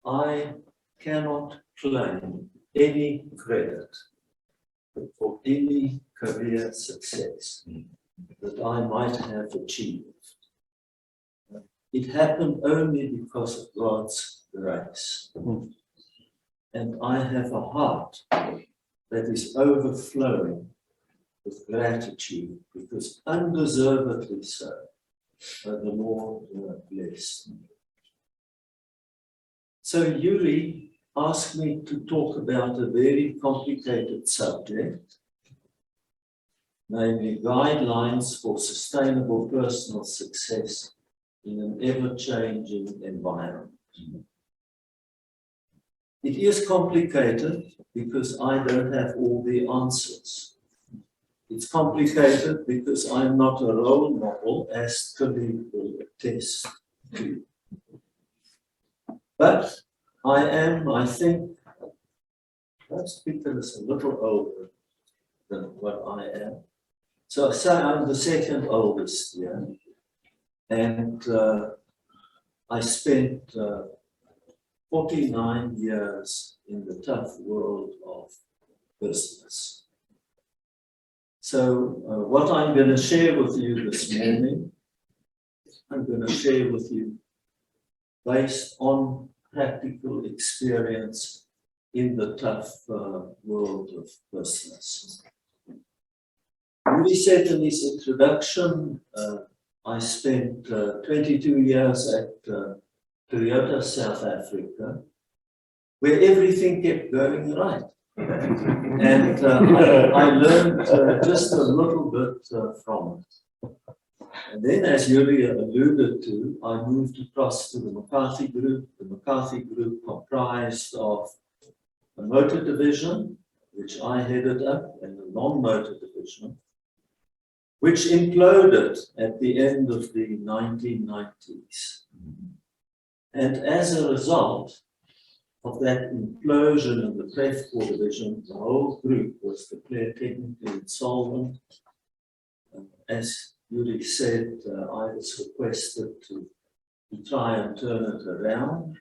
I cannot claim any credit for any career success that I might have achieved. It happened only because of God's grace. And I have a heart that is overflowing with gratitude, because undeservedly so, the Lord blessed me. So Yuri asked me to talk about a very complicated subject, namely guidelines for sustainable personal success in an ever-changing environment. It is complicated because I don't have all the answers. It's complicated because I'm not a role model, as Tilly will attest to. But I am, I think, perhaps Peter is a little older than what I am. So I say I'm the second oldest here. And I spent 49 years in the tough world of business. So what I'm going to share with you this morning, I'm going to share with you based on practical experience in the tough world of business. He said in his introduction, I spent 22 years at Pretorius, South Africa, where everything kept going right. And I learned just a little bit from it. And then, as Yuri alluded to, I moved across to the McCarthy Group. The McCarthy Group comprised of a motor division, which I headed up, and a non-motor division, which imploded at the end of the 1990s. And as a result of that implosion in the Pref division, the whole group was declared technically insolvent. As Yuri said, I was requested to try and turn it around.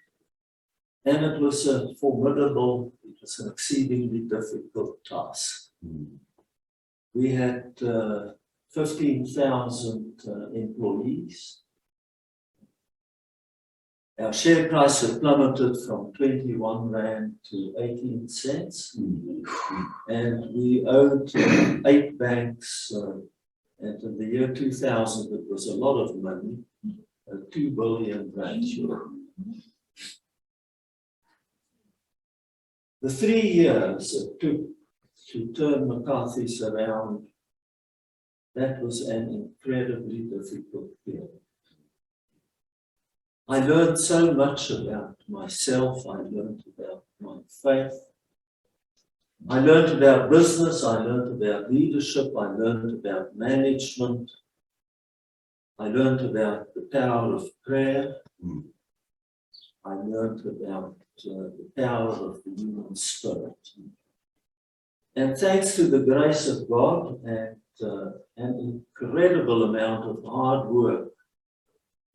And it was a formidable, it was an exceedingly difficult task. We had 15,000 employees. Our share price had plummeted from 21 Rand to 18 cents. And we owed 8 banks, and in the year 2000, it was a lot of money, 2 billion Rand. The 3 years it took to turn McCarthy's around, that was an incredibly difficult period. I learned so much about myself, I learned about my faith, I learned about business, I learned about leadership, I learned about management, I learned about the power of prayer, I learned about the power of the human spirit. And thanks to the grace of God and an incredible amount of hard work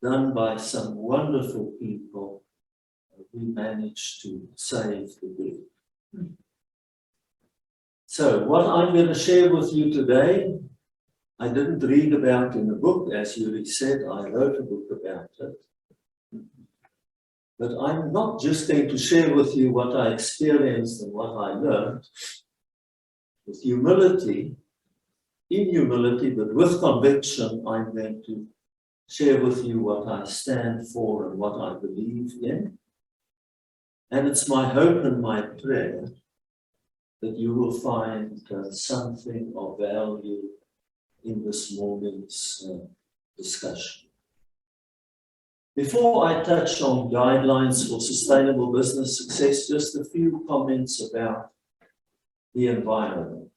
done by some wonderful people, we managed to save the group. So what I'm going to share with you today, I didn't read about in a book, as Yuri said, I wrote a book about it. But I'm not just going to share with you what I experienced and what I learned. With humility, in humility, but with conviction, I'm going to share with you what I stand for and what I believe in. And it's my hope and my prayer that you will find something of value in this morning's discussion. Before I touch on guidelines for sustainable business success, just a few comments about the environment.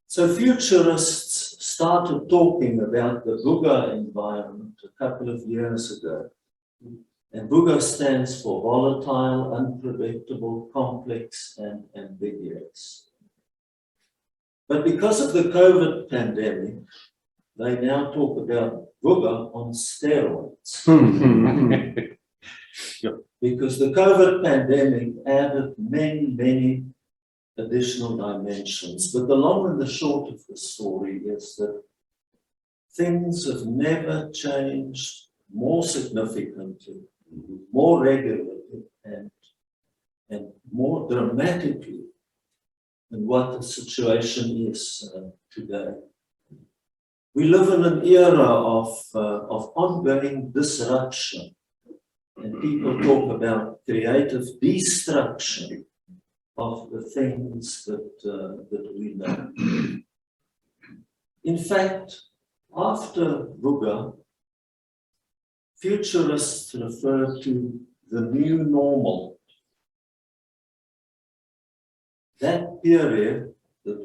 So futurists started talking about the VUCA environment a couple of years ago. And VUCA stands for volatile, unpredictable, complex, and ambiguous. But because of the COVID pandemic, they now talk about VUCA on steroids. Yep. Because the COVID pandemic added many additional dimensions. But the long and the short of the story is that things have never changed more significantly, more regularly, and more dramatically than what the situation is today. We live in an era of ongoing disruption, and people talk about creative destruction of the things that we know. In fact, after Ruga, futurists refer to the new normal. That period that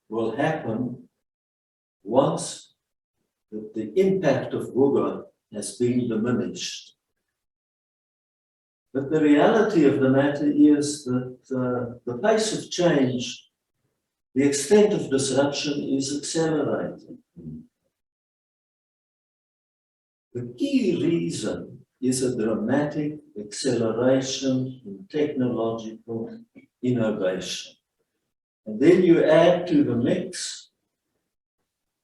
will happen once the impact of Ruga has been diminished. But the reality of the matter is that the pace of change, the extent of disruption is accelerating. The key reason is a dramatic acceleration in technological innovation. And then you add to the mix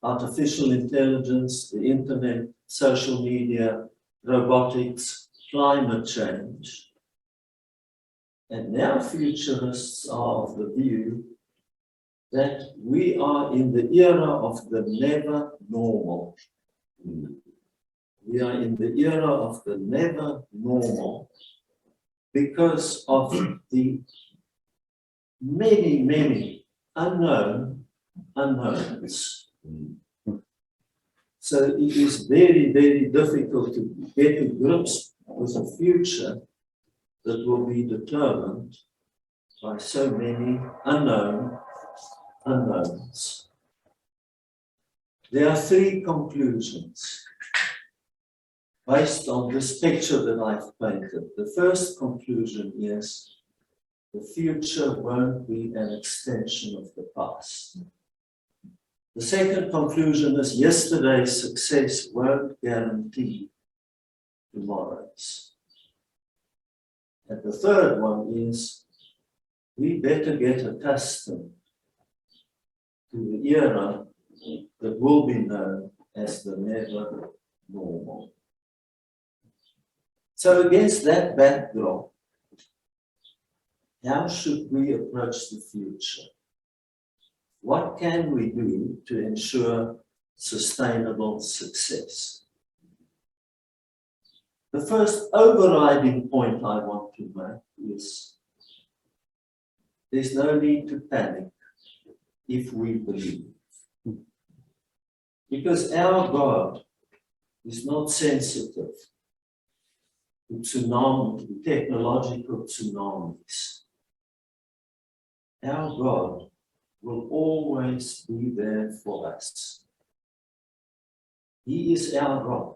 artificial intelligence, the internet, social media, robotics, climate change. And now futurists are of the view that we are in the era of the never normal. We are in the era of the never normal because of the many unknowns. So it is very difficult to get to grips with a future that will be determined by so many unknowns. There are three conclusions based on this picture that I've painted. The first conclusion is the future won't be an extension of the past. The second conclusion is yesterday's success won't guarantee tomorrow's. And the third one is we better get accustomed to the era that will be known as the never normal. So against that backdrop, how should we approach the future? What can we do to ensure sustainable success? The first overriding point I want to make is there's no need to panic if we believe. Because our God is not sensitive to tsunamis, to technological tsunamis. Our God will always be there for us. He is our rock.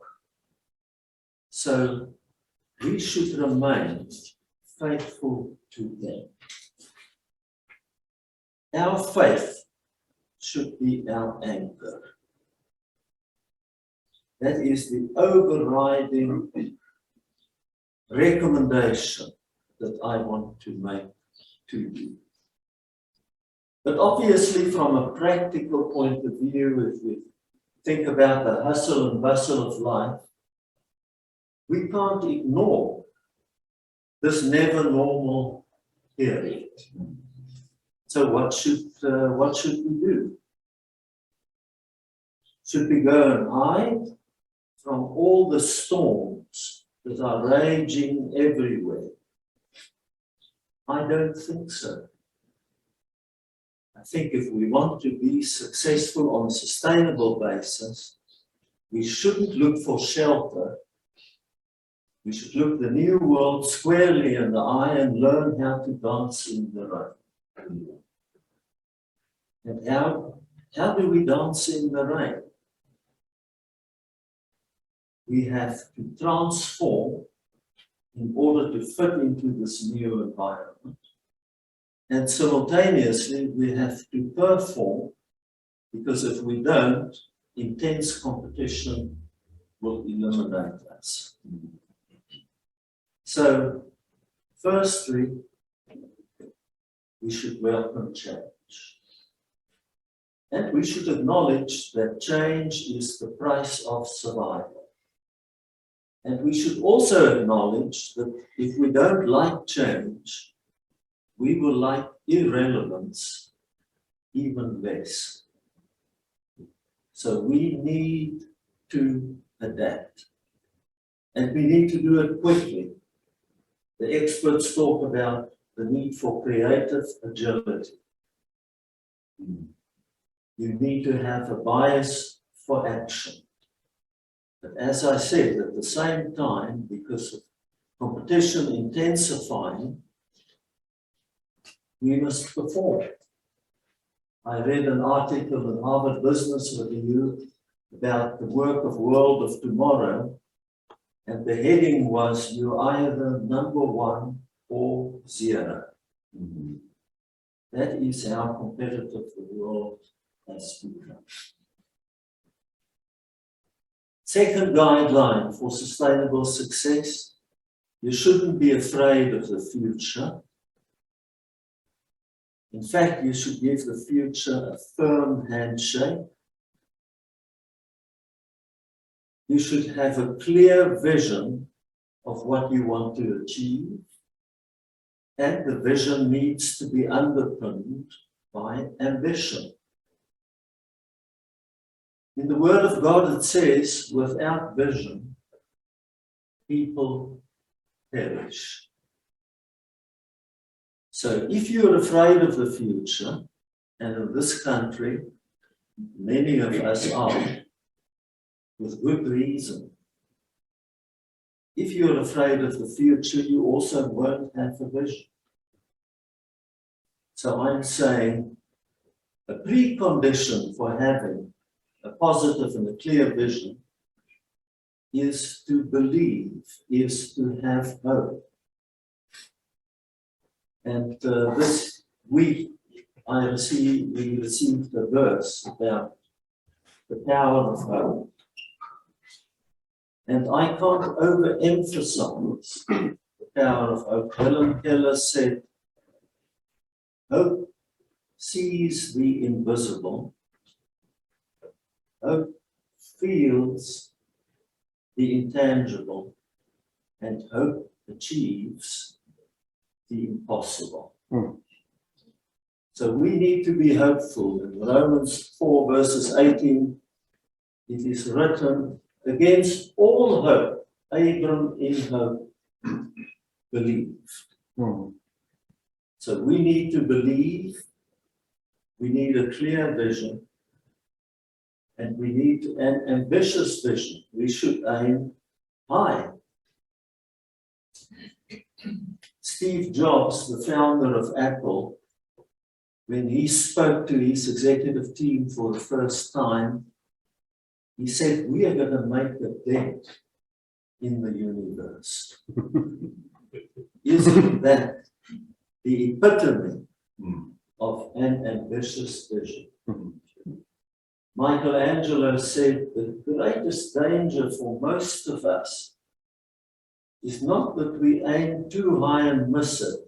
So we should remain faithful to Him. Our faith should be our anchor. That is the overriding recommendation that I want to make to you. But obviously, from a practical point of view, if we think about the hustle and bustle of life, we can't ignore this never normal period. So what should we do? Should we go and hide from all the storms that are raging everywhere? I don't think so. I think if we want to be successful on a sustainable basis, we shouldn't look for shelter. We should look the new world squarely in the eye and learn how to dance in the rain. And how do we dance in the rain? We have to transform in order to fit into this new environment. And simultaneously, we have to perform, because if we don't, intense competition will eliminate us. So, firstly, we should welcome change. And we should acknowledge that change is the price of survival. And we should also acknowledge that if we don't like change, we will like irrelevance even less. So we need to adapt. And we need to do it quickly. The experts talk about the need for creative agility. You need to have a bias for action. But as I said, at the same time, because of competition intensifying, we must perform. I read an article in Harvard Business Review about the work of world of tomorrow, and the heading was, you're either number one or zero. That is how competitive the world has become. Second guideline for sustainable success, you shouldn't be afraid of the future. In fact, you should give the future a firm handshake. You should have a clear vision of what you want to achieve, and the vision needs to be underpinned by ambition. In the Word of God it says, without vision, people perish. So if you're afraid of the future, and in this country, many of us are, with good reason. If you're afraid of the future, you also won't have a vision. So I'm saying a precondition for having a positive and a clear vision is to believe, is to have hope. And this week we received a verse about the power of hope. And I can't overemphasize the power of hope. Helen Keller said, hope sees the invisible. Hope feels the intangible, and hope achieves the impossible. So we need to be hopeful. In Romans 4 verses 18, it is written, against all hope, Abram in hope believed. So we need to believe, we need a clear vision, and we need an ambitious vision. We should aim high. Steve Jobs, the founder of Apple, when he spoke to his executive team for the first time, he said, we are going to make a dent in the universe. Isn't that the epitome of an ambitious vision? Michelangelo said the greatest danger for most of us is not that we aim too high and miss it.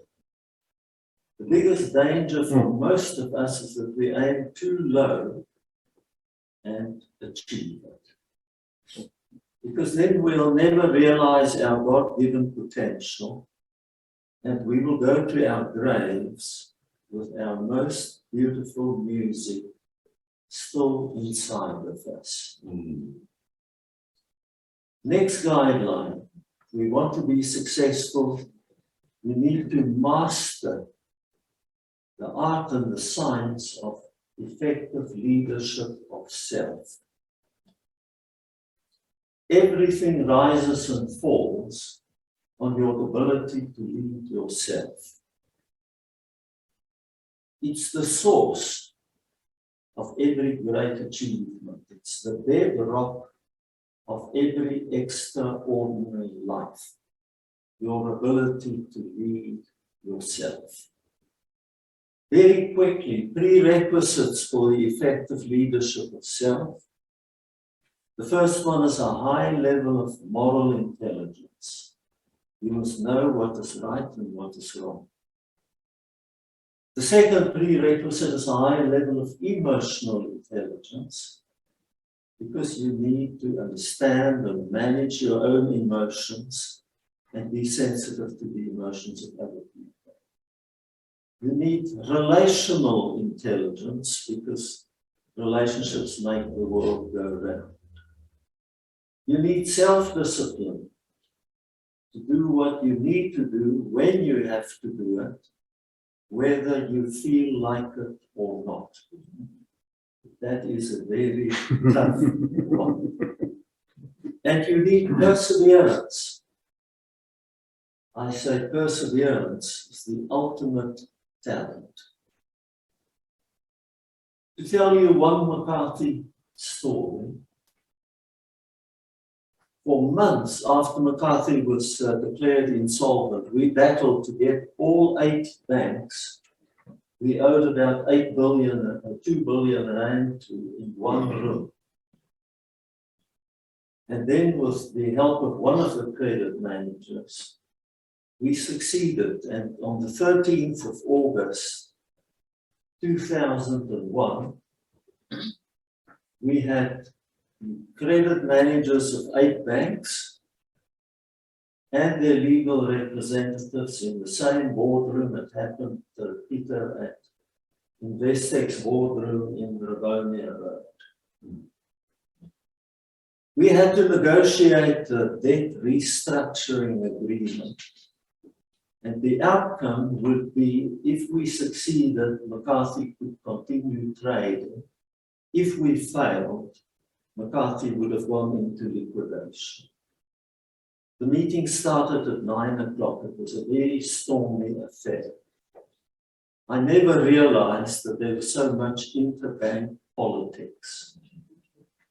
The biggest danger for most of us is that we aim too low and achieve it. Because then we'll never realize our God-given potential, and we will go to our graves with our most beautiful music still inside of us. Next guideline, we want to be successful, we need to master the art and the science of effective leadership of self. Everything rises and falls on your ability to lead yourself. It's the source of every great achievement. It's the bedrock of every extraordinary life. Your ability to lead yourself. Very quickly, prerequisites for the effective leadership of self. The first one is a high level of moral intelligence. You must know what is right and what is wrong. The second prerequisite is a high level of emotional intelligence, because you need to understand and manage your own emotions and be sensitive to the emotions of other people. You need relational intelligence, because relationships make the world go round. You need self-discipline to do what you need to do when you have to do it, whether you feel like it or not. That is a very tough one. And you need perseverance. I say perseverance is the ultimate talent. To tell you one McCarthy story, for months after McCarthy was declared insolvent, we battled to get all 8 banks. We owed about 2 billion rand in one room. And then with the help of one of the credit managers, we succeeded. And on the 13th of August, 2001, we had credit managers of 8 banks and their legal representatives in the same boardroom. It happened, Peter, at Investex boardroom in Rivonia Road. We had to negotiate a debt restructuring agreement. And the outcome would be, if we succeeded, McCarthy could continue trading. If we failed, McCarthy would have gone into liquidation. The meeting started at 9 o'clock. It was a very stormy affair. I never realized that there was so much interbank politics.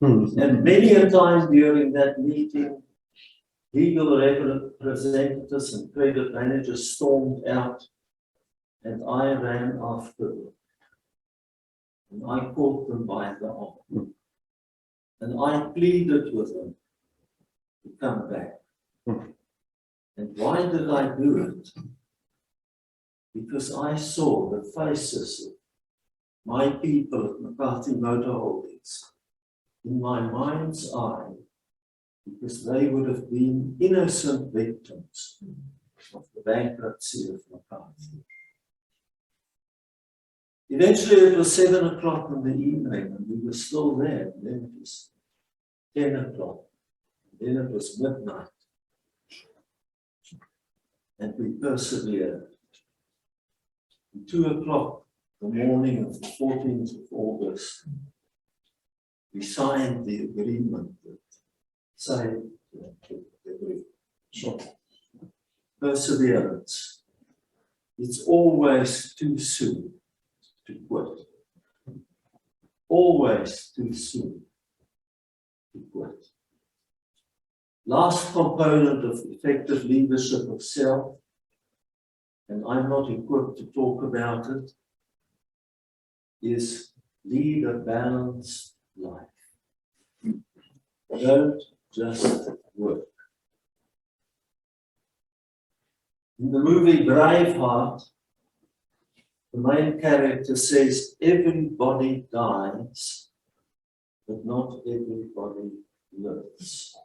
And many a time during that meeting, legal representatives and credit managers stormed out, and I ran after them. And I caught them by the arm. And I pleaded with them to come back. And why did I do it? Because I saw the faces of my people at McCarthy Motor Holdings in my mind's eye, because they would have been innocent victims of the bankruptcy of McCarthy. Eventually it was 7 o'clock in the evening and we were still there. And then it was 10 o'clock. Then it was midnight. And we persevered. At 2 o'clock the morning of the 14th of August, we signed the agreement that saved the agreement. Perseverance. It's always too soon to quit. Always too soon to quit. Last component of effective leadership of self, and I'm not equipped to talk about it, is lead a balanced life. Don't just work. In the movie Braveheart, the main character says, everybody dies, but not everybody lives.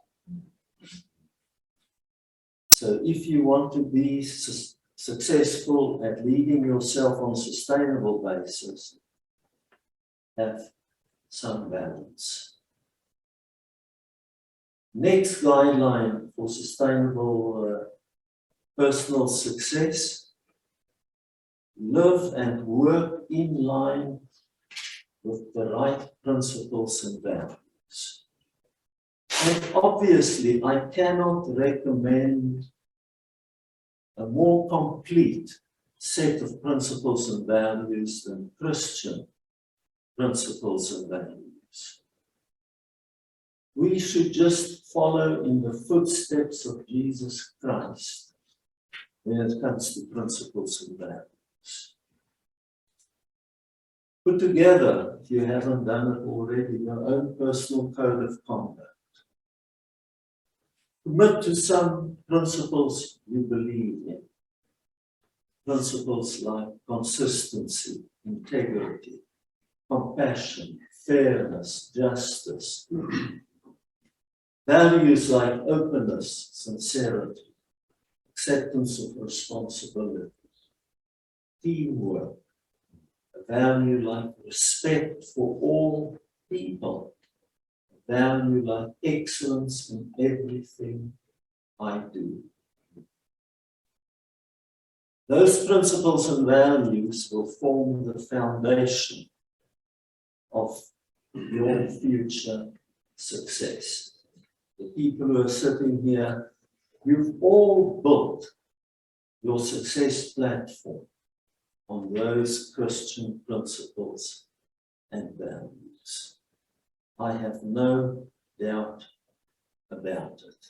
So if you want to be successful at leading yourself on a sustainable basis, have some balance. Next guideline for sustainable personal success: live and work in line with the right principles and values. And obviously, I cannot recommend a more complete set of principles and values than Christian principles and values. We should just follow in the footsteps of Jesus Christ when it comes to principles and values. Put together, if you haven't done it already, your own personal code of conduct. Commit to some principles you believe in. Principles like consistency, integrity, compassion, fairness, justice. Values like openness, sincerity, acceptance of responsibility, teamwork, a value like respect for all people, a value like excellence in everything I do. Those principles and values will form the foundation of your future success. The people who are sitting here, you've all built your success platform on those Christian principles and values. I have no doubt about it.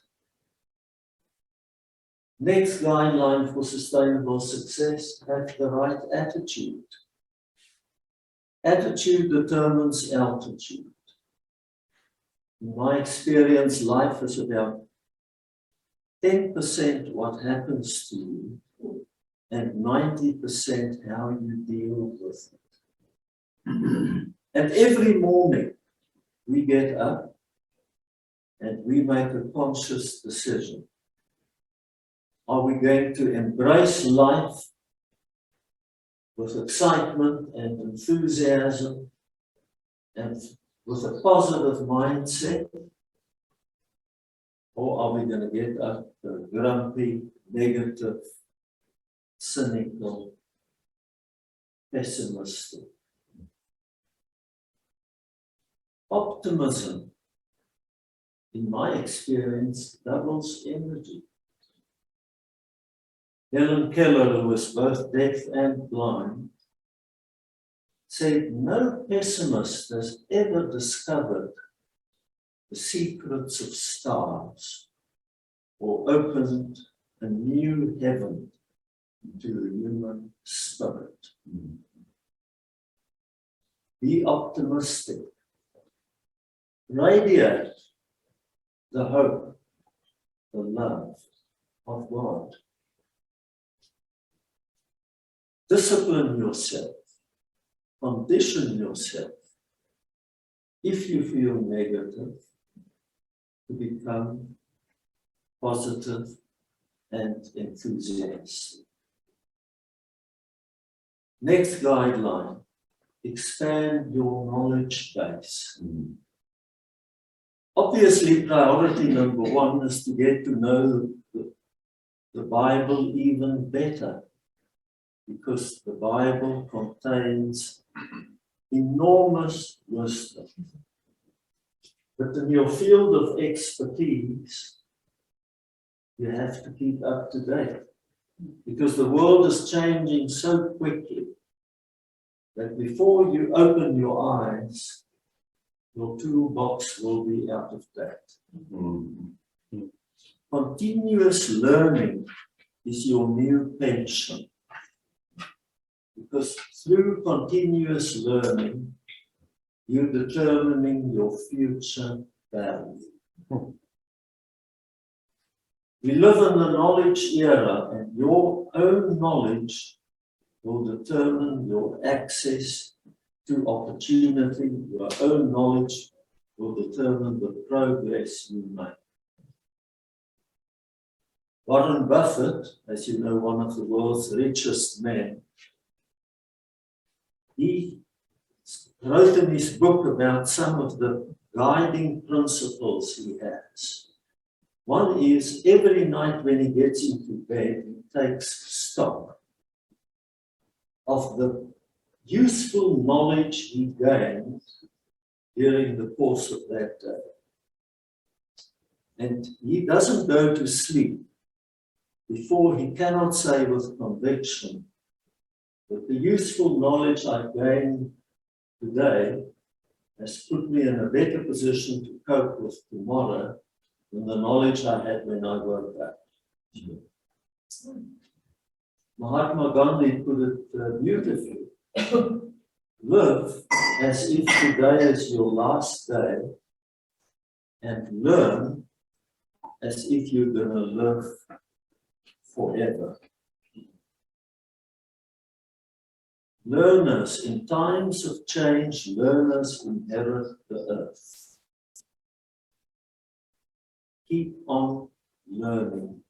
Next guideline for sustainable success, have the right attitude. Attitude determines altitude. In my experience, life is about 10% what happens to you and 90% how you deal with it. And every morning we get up and we make a conscious decision. Are we going to embrace life with excitement and enthusiasm and with a positive mindset? Or are we going to get up grumpy, negative, cynical, pessimistic? Optimism, in my experience, doubles energy. Helen Keller, who was both deaf and blind, said no pessimist has ever discovered the secrets of stars or opened a new heaven to the human spirit. Be optimistic. Radiate the hope, the love of God. Discipline yourself. Condition yourself, if you feel negative, to become positive and enthusiastic. Next guideline, expand your knowledge base. Obviously, priority number one is to get to know the Bible even better, because the Bible contains enormous wisdom. But in your field of expertise, you have to keep up to date, because the world is changing so quickly that before you open your eyes, your toolbox will be out of date. Continuous learning is your new pension. Because through continuous learning, you're determining your future value. We live in the knowledge era, and your own knowledge will determine your access to opportunity. Your own knowledge will determine the progress you make. Warren Buffett, as you know, one of the world's richest men, he wrote in his book about some of the guiding principles he has. One is, every night when he gets into bed, he takes stock of the useful knowledge he gained during the course of that day. And he doesn't go to sleep before he cannot say with conviction that the useful knowledge I gained today has put me in a better position to cope with tomorrow than the knowledge I had when I woke up. Mahatma Gandhi put it beautifully. Live as if today is your last day, and learn as if you're going to live forever. Learners in times of change, learners inherit the earth. Keep on learning,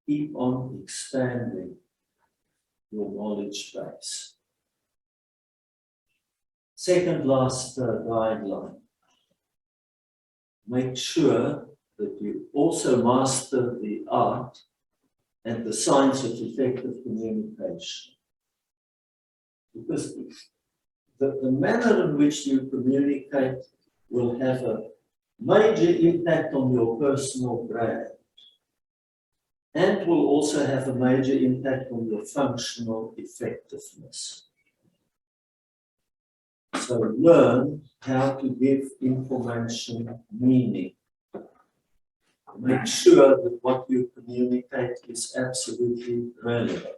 keep on expanding your knowledge base. Second last guideline. Make sure that you also master the art and the science of effective communication. Because the manner in which you communicate will have a major impact on your personal brand and will also have a major impact on your functional effectiveness. So learn how to give information meaning. Make sure that what you communicate is absolutely relevant.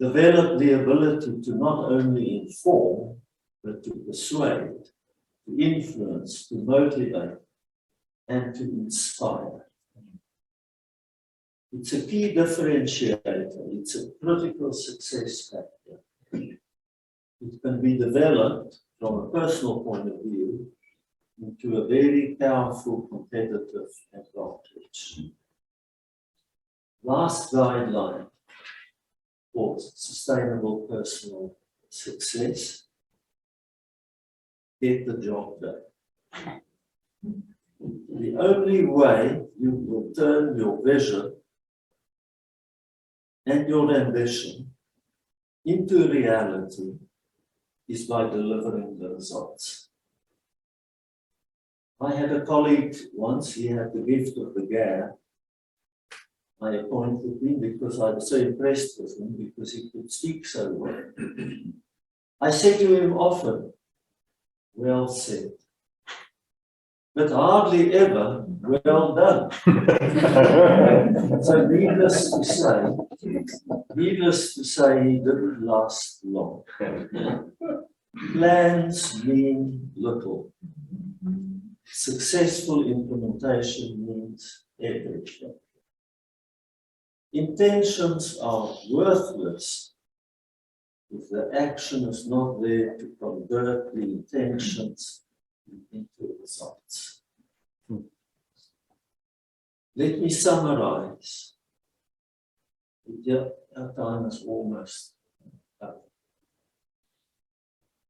Develop the ability to not only inform, but to persuade, to influence, to motivate, and to inspire. It's a key differentiator. It's a critical success factor. It can be developed from a personal point of view into a very powerful competitive advantage. Last guideline for sustainable personal success: get the job done. The only way you will turn your vision and your ambition into reality is by delivering the results. I had a colleague once, he had the gift of the gab. I appointed him because I was so impressed with him because he could speak so well. I said to him often, well said, but hardly ever well done. So needless to say, he didn't last long. Plans mean little. Successful implementation means everything. Intentions are worthless if the action is not there to convert the intentions into results. Let me summarize. Our time is almost up.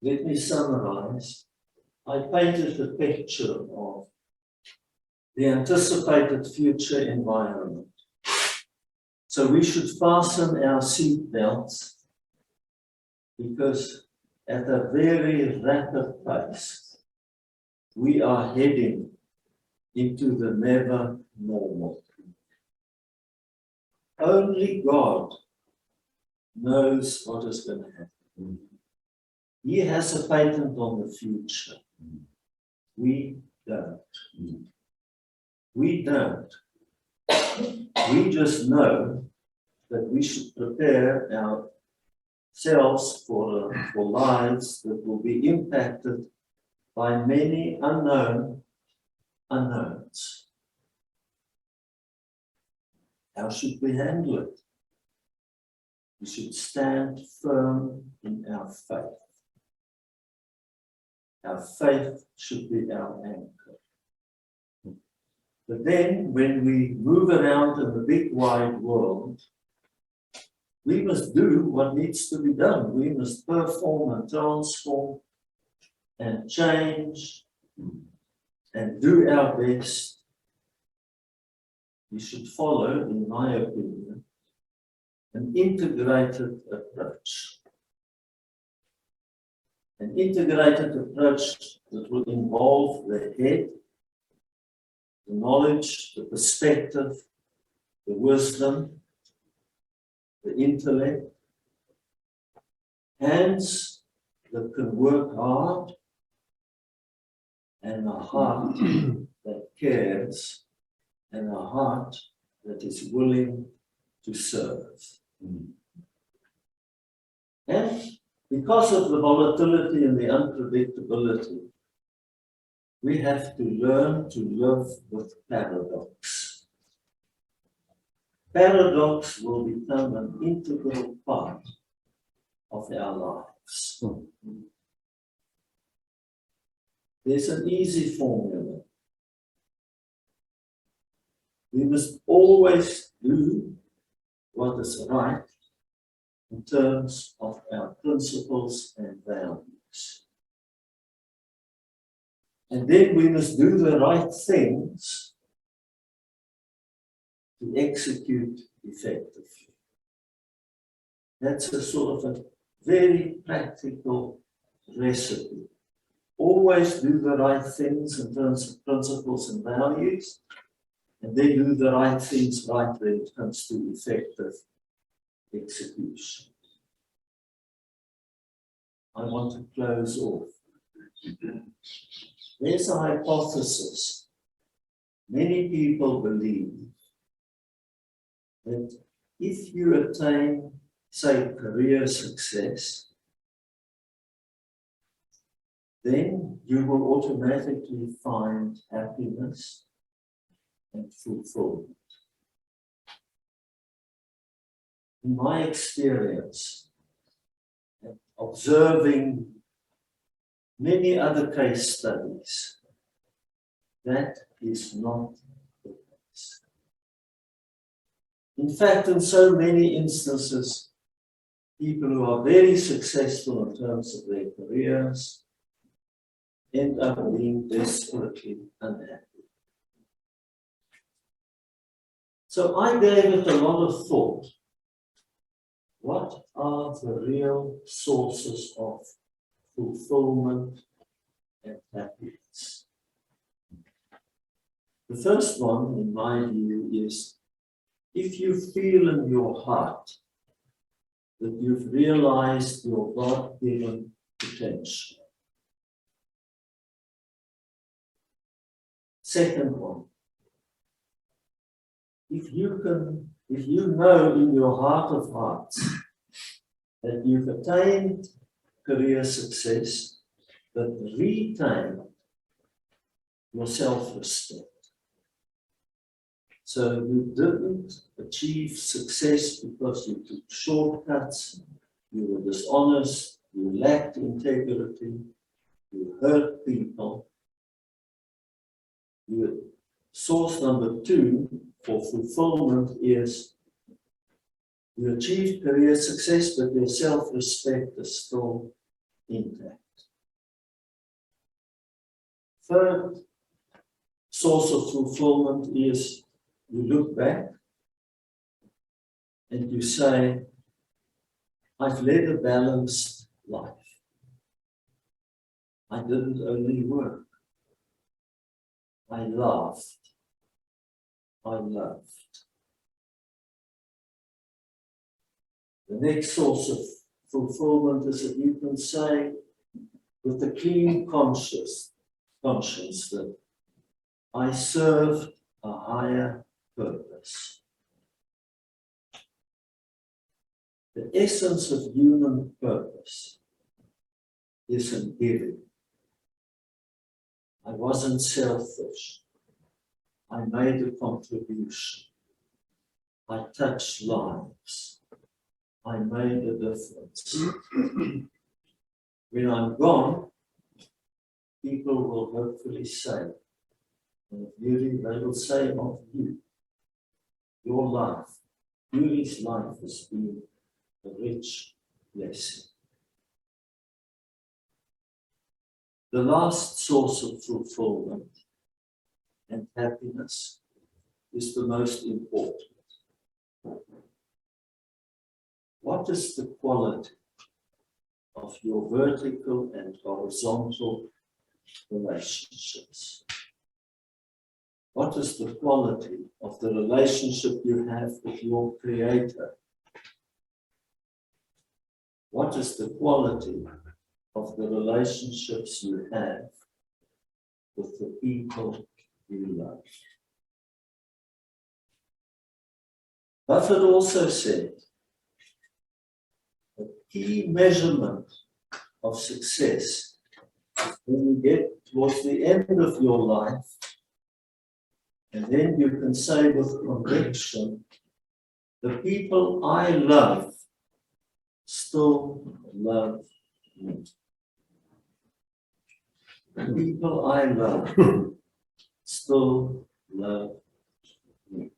Let me summarize. I painted a picture of the anticipated future environment. So we should fasten our seat belts because at a very rapid pace, we are heading into the never normal. Only God knows what is going to happen. He has a patent on the future. We don't. We don't. We just know that we should prepare ourselves for lives that will be impacted by many unknowns. How should we handle it? We should stand firm in our faith. Our faith should be our anchor. But then, when we move around in the big wide world, we must do what needs to be done. We must perform and transform and change and do our best. We should follow, in my opinion, an integrated approach. An integrated approach that will involve the head, the knowledge, the perspective, the wisdom, the intellect, hands that can work hard, and a heart that cares, and a heart that is willing to serve. And because of the volatility and the unpredictability, we have to learn to live with paradox. paradox will become an integral part of our lives. There's an easy formula. We must always do what is right in terms of our principles and values. And then we must do the right things to execute effectively. That's a sort of a very practical recipe. Always do the right things in terms of principles and values, and then do the right things right when it comes to effective execution. I want to close off. There's a hypothesis. Many people believe that if you attain, say, career success, then you will automatically find happiness and fulfillment. In my experience, and observing many other case studies, that is not the case. In fact, in so many instances, people who are very successful in terms of their careers end up being desperately unhappy. So I gave it a lot of thought. What are the real sources of fulfillment and happiness? The first one, in my view, is if you feel in your heart that you've realized your God-given potential. Second one, if you know in your heart of hearts that you've attained career success, but retain your self-respect. So you didn't achieve success because you took shortcuts, you were dishonest, you lacked integrity, you hurt people. Source number two for fulfillment is you achieved career success, but your self-respect is still intact. Third source of fulfillment is you look back and you say, I've led a balanced life. I didn't only work. I laughed. I loved. The next source of fulfillment is that you can say with a clean conscience that I served a higher purpose. The essence of human purpose is in giving. I wasn't selfish. I made a contribution. I touched lives. I made a difference. When I'm gone, people will hopefully say, and Yuri, they will say of you, your life, Yuri's life has been a rich blessing. The last source of fulfillment and happiness is the most important. What is the quality of your vertical and horizontal relationships? What is the quality of the relationship you have with your Creator? What is the quality of the relationships you have with the people you love? Buffett also said, the key measurement of success is when you get towards the end of your life, and then you can say with conviction, the people I love still love me. The people I love still love me.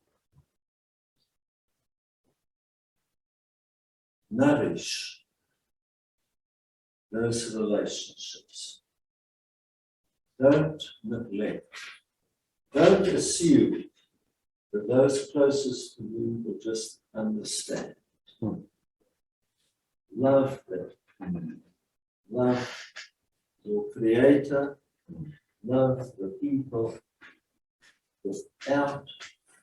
Nourish those relationships. Don't neglect. Don't assume that those closest to you will just understand. Love them. Love your Creator. Love the people without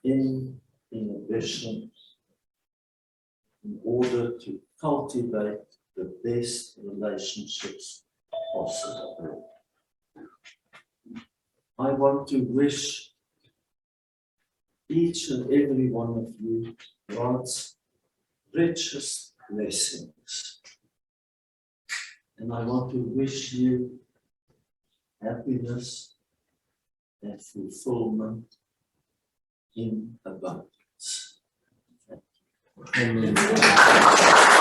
any inhibition in order to cultivate the best relationships possible. I want to wish each and every one of you God's richest blessings. And I want to wish you happiness and fulfillment in abundance. Thank you. Amen.